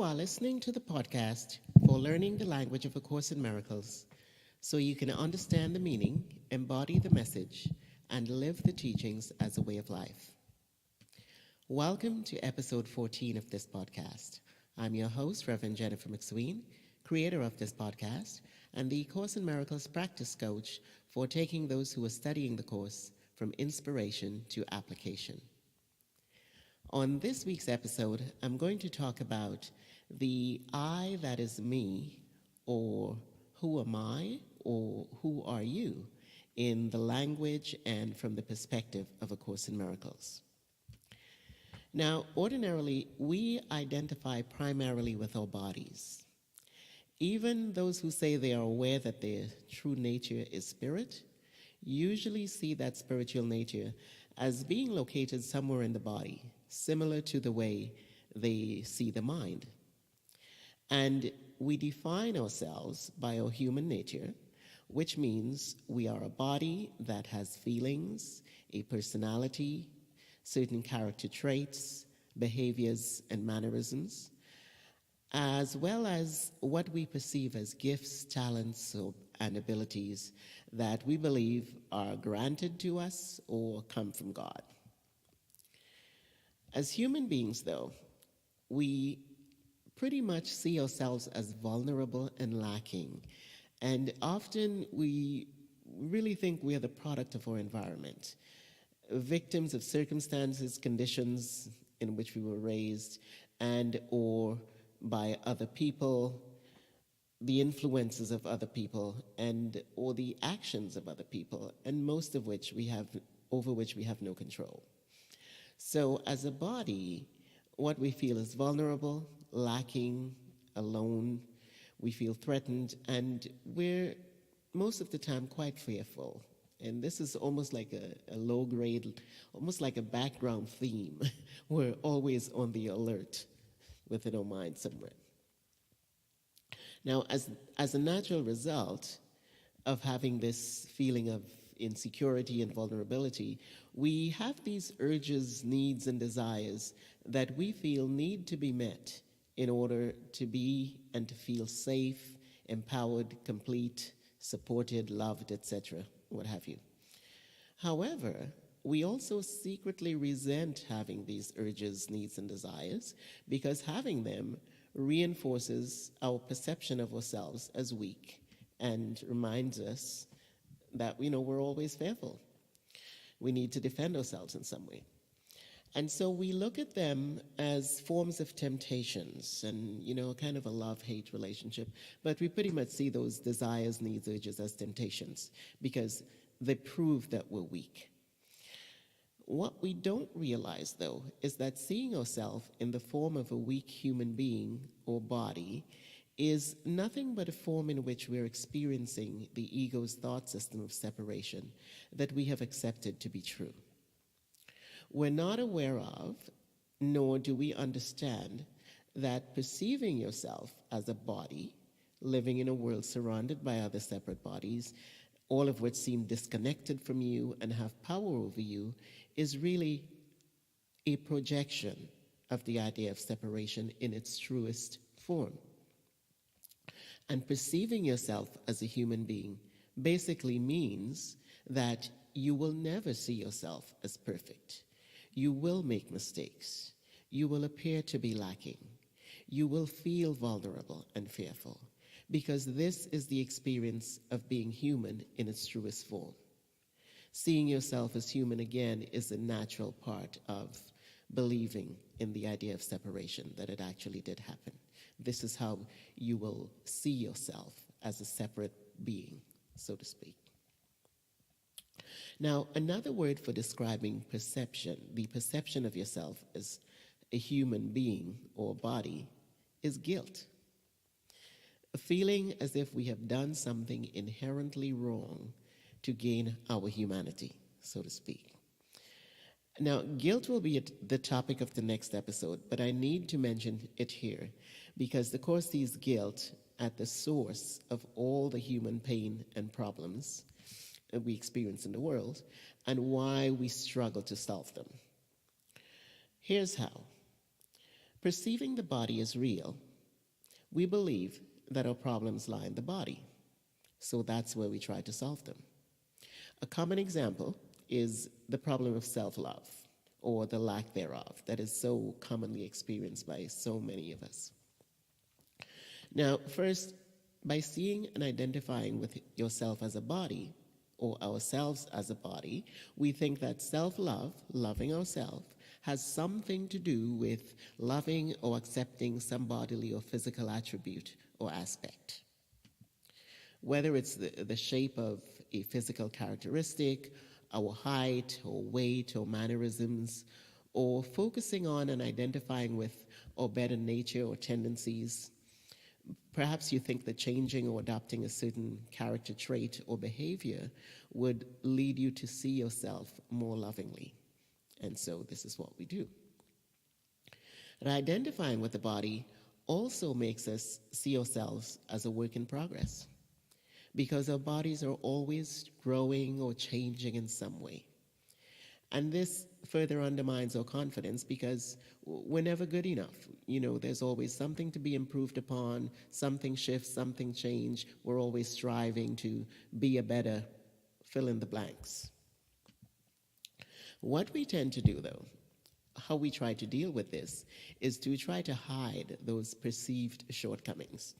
are listening to the podcast for learning the language of A Course in Miracles so you can understand the meaning, embody the message, and live the teachings as a way of life. Welcome to episode 14 of this podcast. I'm your host, Reverend Jennifer McSween, creator of this podcast, and the Course in Miracles practice coach for taking those who are studying the Course from inspiration to application. On this week's episode, I'm going to talk about the I that is me, or who am I, or who are you, in the language and from the perspective of A Course in Miracles. Now, ordinarily, we identify primarily with our bodies. Even those who say they are aware that their true nature is spirit usually see that spiritual nature as being located somewhere in the body, similar to the way they see the mind. And we define ourselves by our human nature, which means we are a body that has feelings, a personality, certain character traits, behaviors, and mannerisms, as well as what we perceive as gifts, talents, and abilities that we believe are granted to us or come from God. As human beings, though, we pretty much see ourselves as vulnerable and lacking, and often we really think we are the product of our environment, victims of circumstances, conditions in which we were raised, and or by other people, the influences of other people, and or the actions of other people, and most of which over which we have no control. So as a body, what we feel is vulnerable, lacking, alone. We feel threatened, and we're most of the time quite fearful. And this is almost like a low grade, almost like a background theme. We're always on the alert within our mind somewhere. Now, as a natural result of having this feeling of insecurity and vulnerability, we have these urges, needs, and desires that we feel need to be met in order to be and to feel safe, empowered, complete, supported, loved, etc., what have you. However, we also secretly resent having these urges, needs, and desires because having them reinforces our perception of ourselves as weak and reminds us that, we're always fearful. We need to defend ourselves in some way. And so we look at them as forms of temptations and, kind of a love-hate relationship. But we pretty much see those desires, needs, urges as temptations because they prove that we're weak. What we don't realize, though, is that seeing ourselves in the form of a weak human being or body is nothing but a form in which we're experiencing the ego's thought system of separation that we have accepted to be true. We're not aware of, nor do we understand, that perceiving yourself as a body, living in a world surrounded by other separate bodies, all of which seem disconnected from you and have power over you, is really a projection of the idea of separation in its truest form. And perceiving yourself as a human being basically means that you will never see yourself as perfect. You will make mistakes. You will appear to be lacking. You will feel vulnerable and fearful because this is the experience of being human in its truest form. Seeing yourself as human again is a natural part of believing in the idea of separation, that it actually did happen. This is how you will see yourself as a separate being, so to speak. Now, another word for describing perception, the perception of yourself as a human being or body, is guilt. A feeling as if we have done something inherently wrong to gain our humanity, so to speak. Now, guilt will be the topic of the next episode, but I need to mention it here because the Course sees guilt at the source of all the human pain and problems that we experience in the world and why we struggle to solve them. Here's how. Perceiving the body as real We believe that our problems lie in the body, so that's where we try to solve them. A common example is the problem of self-love, or the lack thereof, that is so commonly experienced by so many of us. Now, first, by seeing and identifying with yourself as a body, or ourselves as a body, we think that self-love, loving ourselves, has something to do with loving or accepting some bodily or physical attribute or aspect. Whether it's the shape of a physical characteristic, our height or weight or mannerisms, or focusing on and identifying with our better nature or tendencies. Perhaps you think that changing or adopting a certain character trait or behavior would lead you to see yourself more lovingly. And so this is what we do. And identifying with the body also makes us see ourselves as a work in progress, because our bodies are always growing or changing in some way. And this further undermines our confidence because we're never good enough. There's always something to be improved upon, something shifts, something change. We're always striving to be a better fill in the blanks. What we tend to do, though, how we try to deal with this, is to try to hide those perceived shortcomings.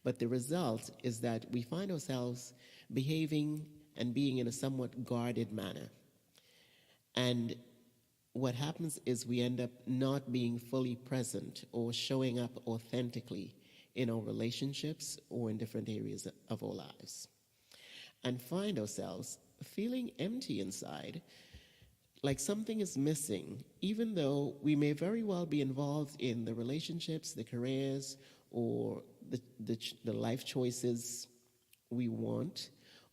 But the result is that we find ourselves behaving and being in a somewhat guarded manner. And what happens is we end up not being fully present or showing up authentically in our relationships or in different areas of our lives. And find ourselves feeling empty inside, like something is missing, even though we may very well be involved in the relationships, the careers, or the life choices we want,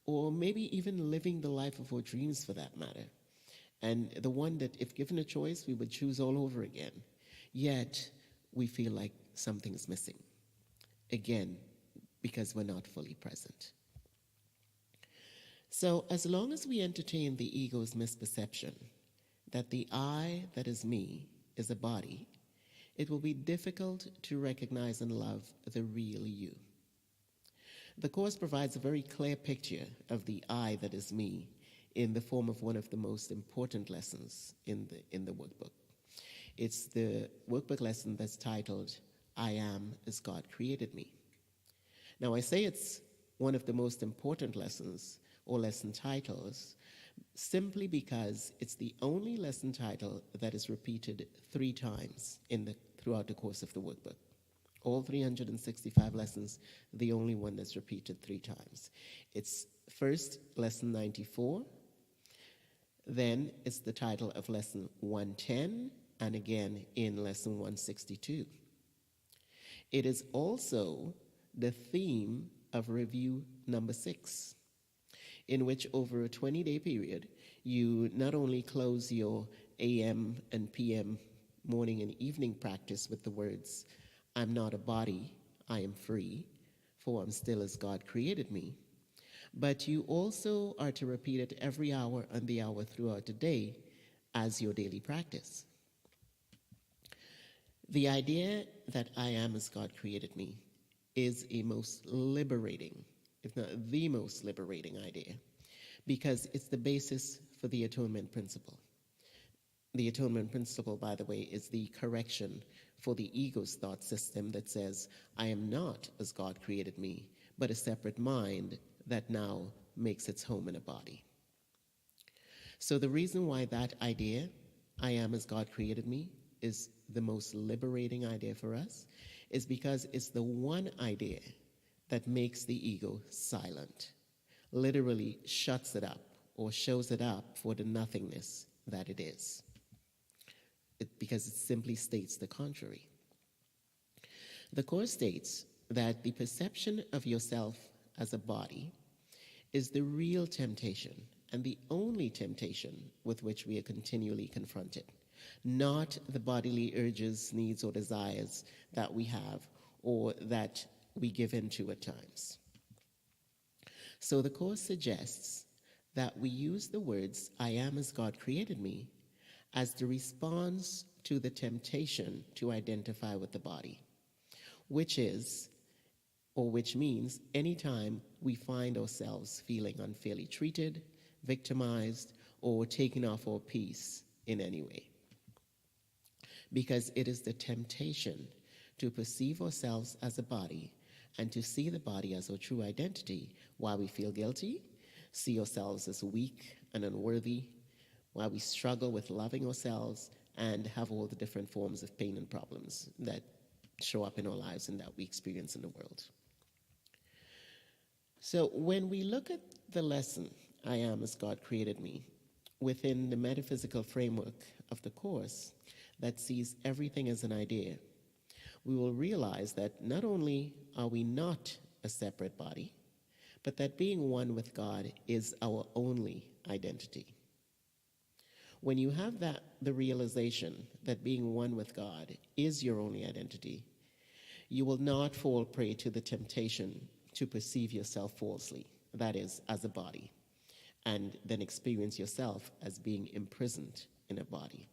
or maybe even living the life of our dreams for that matter. And the one that, if given a choice, we would choose all over again. Yet, we feel like something's missing. Again, because we're not fully present. So, as long as we entertain the ego's misperception that the I that is me is a body, it will be difficult to recognize and love the real you. The Course provides a very clear picture of the I that is me in the form of one of the most important lessons in the workbook. It's the workbook lesson that's titled, I Am as God Created Me. Now, I say it's one of the most important lessons or lesson titles simply because it's the only lesson title that is repeated 3 times throughout the course of the workbook. All 365 lessons, the only one that's repeated 3 times. It's first lesson 94, then it's the title of lesson 110, and again in lesson 162. It is also the theme of review number 6, in which over a 20-day period, you not only close your AM and PM morning and evening practice with the words, I'm not a body, I am free, for I'm still as God created me, but you also are to repeat it every hour and the hour throughout the day as your daily practice. The idea that I am as God created me is a most liberating, if not the most liberating idea, because it's the basis for the Atonement Principle. The Atonement Principle, by the way, is the correction for the ego's thought system that says, I am not as God created me, but a separate mind that now makes its home in a body. So the reason why that idea, I am as God created me, is the most liberating idea for us is because it's the one idea that makes the ego silent, literally shuts it up or shows it up for the nothingness that it is, because it simply states the contrary. The Course states that the perception of yourself as a body is the real temptation and the only temptation with which we are continually confronted, not the bodily urges, needs, or desires that we have or that we give into at times. So the Course suggests that we use the words, I am as God created me, as the response to the temptation to identify with the body, which is, or which means anytime we find ourselves feeling unfairly treated, victimized, or taken off our peace in any way. Because it is the temptation to perceive ourselves as a body and to see the body as our true identity why we feel guilty, see ourselves as weak and unworthy, why we struggle with loving ourselves and have all the different forms of pain and problems that show up in our lives and that we experience in the world. So when we look at the lesson, I am as God created me, within the metaphysical framework of the Course that sees everything as an idea, we will realize that not only are we not a separate body, but that being one with God is our only identity. When you have the realization that being one with God is your only identity, you will not fall prey to the temptation to perceive yourself falsely, that is, as a body, and then experience yourself as being imprisoned in a body.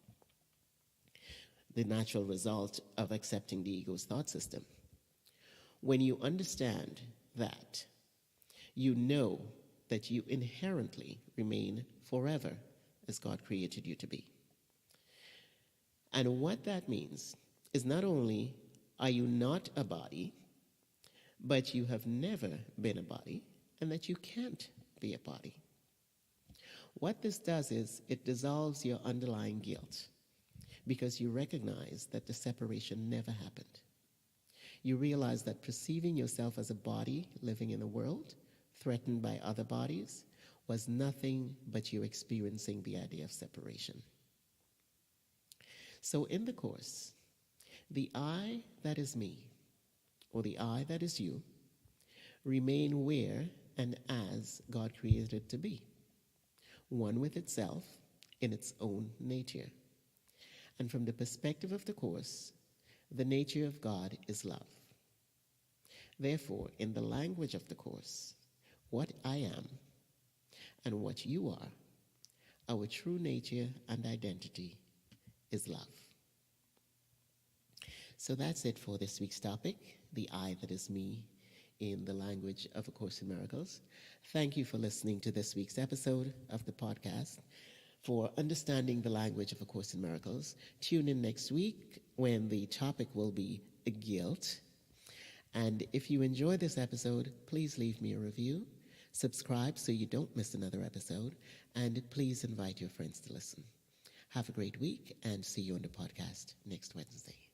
The natural result of accepting the ego's thought system. When you understand that, you know that you inherently remain forever as God created you to be. And what that means is not only are you not a body, but you have never been a body, and that you can't be a body. What this does is it dissolves your underlying guilt, because you recognize that the separation never happened. You realize that perceiving yourself as a body living in a world threatened by other bodies was nothing but you experiencing the idea of separation. So in the Course, the I that is me, or the I that is you, remain where and as God created it to be, one with itself in its own nature. And from the perspective of the Course, the nature of God is love. Therefore, in the language of the Course, what I am and what you are, our true nature and identity is love. So that's it for this week's topic, the I that is me in the language of A Course in Miracles. Thank you for listening to this week's episode of the podcast. For understanding the language of A Course in Miracles, tune in next week when the topic will be guilt. And if you enjoy this episode, please leave me a review, subscribe so you don't miss another episode, and please invite your friends to listen. Have a great week and see you on the podcast next Wednesday.